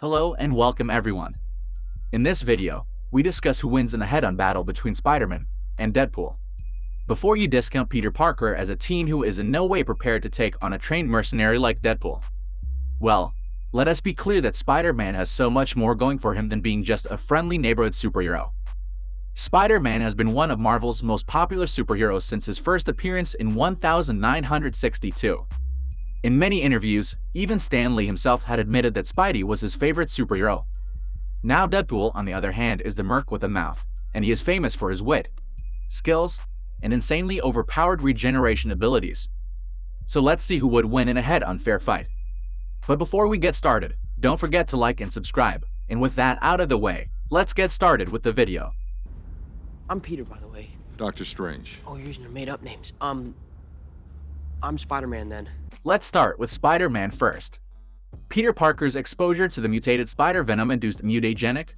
Hello and welcome everyone. In this video, we discuss who wins in a head-on battle between Spider-Man and Deadpool. Before you discount Peter Parker as a teen who is in no way prepared to take on a trained mercenary like Deadpool. Well, let us be clear that Spider-Man has so much more going for him than being just a friendly neighborhood superhero. Spider-Man has been one of Marvel's most popular superheroes since his first appearance in 1962. In many interviews, even Stan Lee himself had admitted that Spidey was his favorite superhero. Now Deadpool, on the other hand, is the Merc with a mouth, and he is famous for his wit, skills, and insanely overpowered regeneration abilities. So let's see who would win in a head-on fair fight. But before we get started, don't forget to like and subscribe, and with that out of the way, let's get started with the video. I'm Peter, by the way. Doctor Strange. Oh, you're using your made-up names. I'm Spider-Man, then. Let's start with Spider-Man first. Peter Parker's exposure to the mutated spider venom induced mutagenic,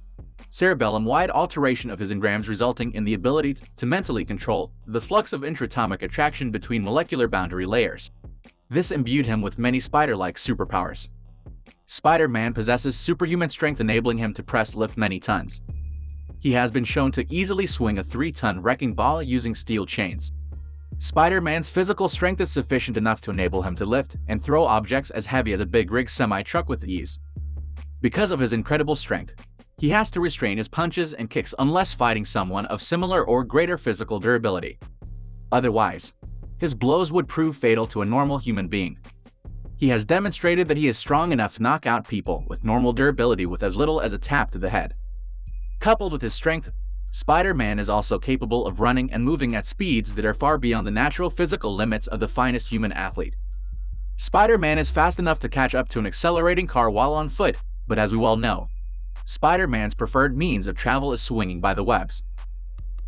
cerebellum-wide alteration of his engrams, resulting in the ability to mentally control the flux of intraatomic attraction between molecular boundary layers. This imbued him with many spider-like superpowers. Spider-Man possesses superhuman strength, enabling him to lift many tons. He has been shown to easily swing a 3-ton wrecking ball using steel chains. Spider-Man's physical strength is sufficient enough to enable him to lift and throw objects as heavy as a big rig semi-truck with ease. Because of his incredible strength, he has to restrain his punches and kicks unless fighting someone of similar or greater physical durability. Otherwise, his blows would prove fatal to a normal human being. He has demonstrated that he is strong enough to knock out people with normal durability with as little as a tap to the head. Coupled with his strength, Spider-Man is also capable of running and moving at speeds that are far beyond the natural physical limits of the finest human athlete. Spider-Man is fast enough to catch up to an accelerating car while on foot, but as we well know, Spider-Man's preferred means of travel is swinging by the webs.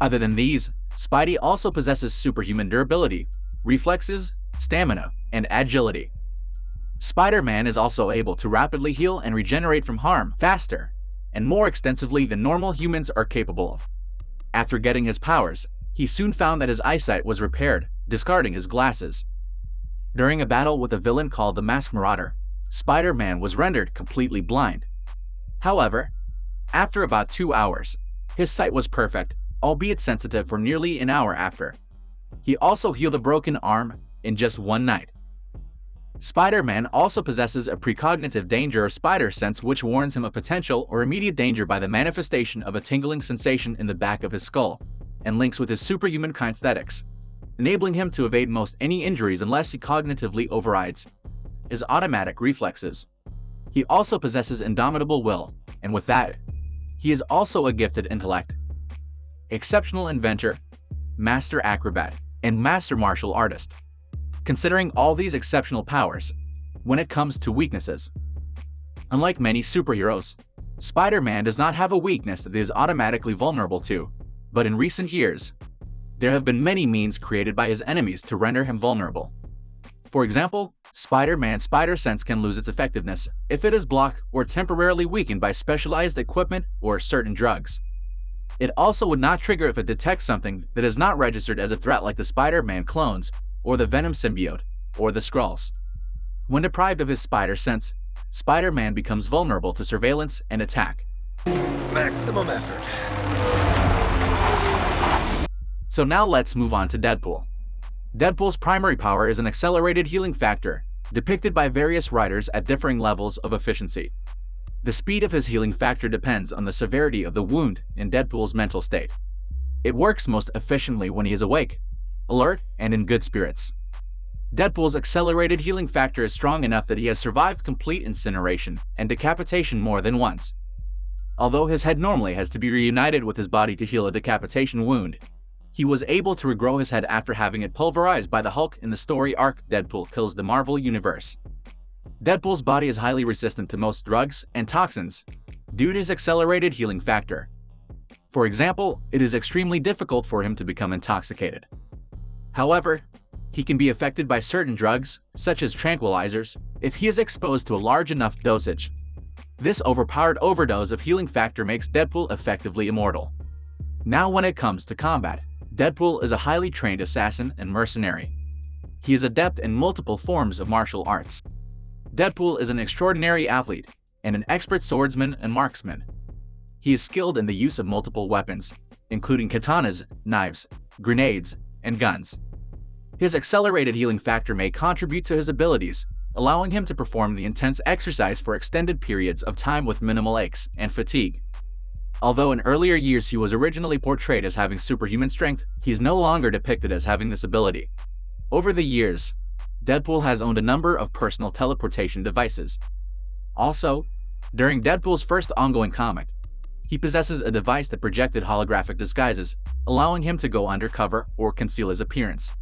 Other than these, Spidey also possesses superhuman durability, reflexes, stamina, and agility. Spider-Man is also able to rapidly heal and regenerate from harm faster and more extensively than normal humans are capable of. After getting his powers, he soon found that his eyesight was repaired, discarding his glasses. During a battle with a villain called the Masked Marauder, Spider-Man was rendered completely blind. However, after about 2 hours, his sight was perfect, albeit sensitive for nearly an hour after. He also healed a broken arm in just one night. Spider-Man also possesses a precognitive danger or spider sense, which warns him of potential or immediate danger by the manifestation of a tingling sensation in the back of his skull, and links with his superhuman kinesthetics, enabling him to evade most any injuries unless he cognitively overrides his automatic reflexes. He also possesses indomitable will, and with that, he is also a gifted intellect, exceptional inventor, master acrobat, and master martial artist. Considering all these exceptional powers, when it comes to weaknesses, unlike many superheroes, Spider-Man does not have a weakness that he is automatically vulnerable to, but in recent years, there have been many means created by his enemies to render him vulnerable. For example, Spider-Man's spider sense can lose its effectiveness if it is blocked or temporarily weakened by specialized equipment or certain drugs. It also would not trigger if it detects something that is not registered as a threat, like the Spider-Man clones, or the Venom symbiote, or the Skrulls. When deprived of his spider sense, Spider-Man becomes vulnerable to surveillance and attack. Maximum effort. So now let's move on to Deadpool. Deadpool's primary power is an accelerated healing factor, depicted by various writers at differing levels of efficiency. The speed of his healing factor depends on the severity of the wound and Deadpool's mental state. It works most efficiently when he is awake, alert, and in good spirits. Deadpool's accelerated healing factor is strong enough that he has survived complete incineration and decapitation more than once. Although his head normally has to be reunited with his body to heal a decapitation wound, he was able to regrow his head after having it pulverized by the Hulk in the story arc Deadpool Kills the Marvel Universe. Deadpool's body is highly resistant to most drugs and toxins due to his accelerated healing factor. For example, it is extremely difficult for him to become intoxicated. However, he can be affected by certain drugs, such as tranquilizers, if he is exposed to a large enough dosage. This overpowered overdose of healing factor makes Deadpool effectively immortal. Now when it comes to combat, Deadpool is a highly trained assassin and mercenary. He is adept in multiple forms of martial arts. Deadpool is an extraordinary athlete, and an expert swordsman and marksman. He is skilled in the use of multiple weapons, including katanas, knives, grenades, and guns. His accelerated healing factor may contribute to his abilities, allowing him to perform the intense exercise for extended periods of time with minimal aches and fatigue. Although in earlier years he was originally portrayed as having superhuman strength, he is no longer depicted as having this ability. Over the years, Deadpool has owned a number of personal teleportation devices. Also, during Deadpool's first ongoing comic, he possesses a device that projected holographic disguises, allowing him to go undercover or conceal his appearance.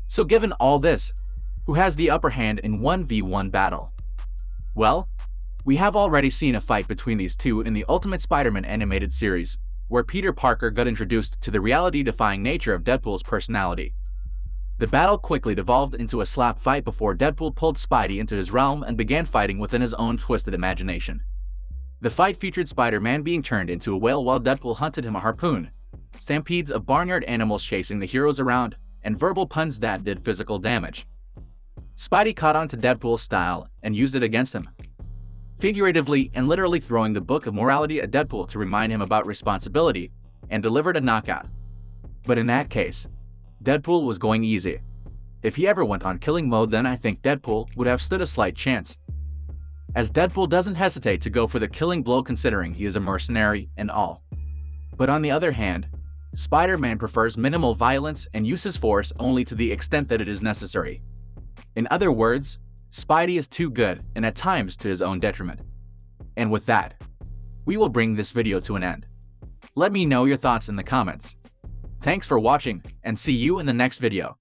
So given all this, who has the upper hand in 1v1 battle? Well, we have already seen a fight between these two in the Ultimate Spider-Man animated series, where Peter Parker got introduced to the reality-defying nature of Deadpool's personality. The battle quickly devolved into a slap fight before Deadpool pulled Spidey into his realm and began fighting within his own twisted imagination. The fight featured Spider-Man being turned into a whale while Deadpool hunted him a harpoon, stampedes of barnyard animals chasing the heroes around, and verbal puns that did physical damage. Spidey caught on to Deadpool's style and used it against him, figuratively and literally throwing the book of morality at Deadpool to remind him about responsibility, and delivered a knockout. But in that case, Deadpool was going easy. If he ever went on killing mode, then I think Deadpool would have stood a slight chance, as Deadpool doesn't hesitate to go for the killing blow considering he is a mercenary and all. But on the other hand, Spider-Man prefers minimal violence and uses force only to the extent that it is necessary. In other words, Spidey is too good and at times to his own detriment. And with that, we will bring this video to an end. Let me know your thoughts in the comments. Thanks for watching and see you in the next video.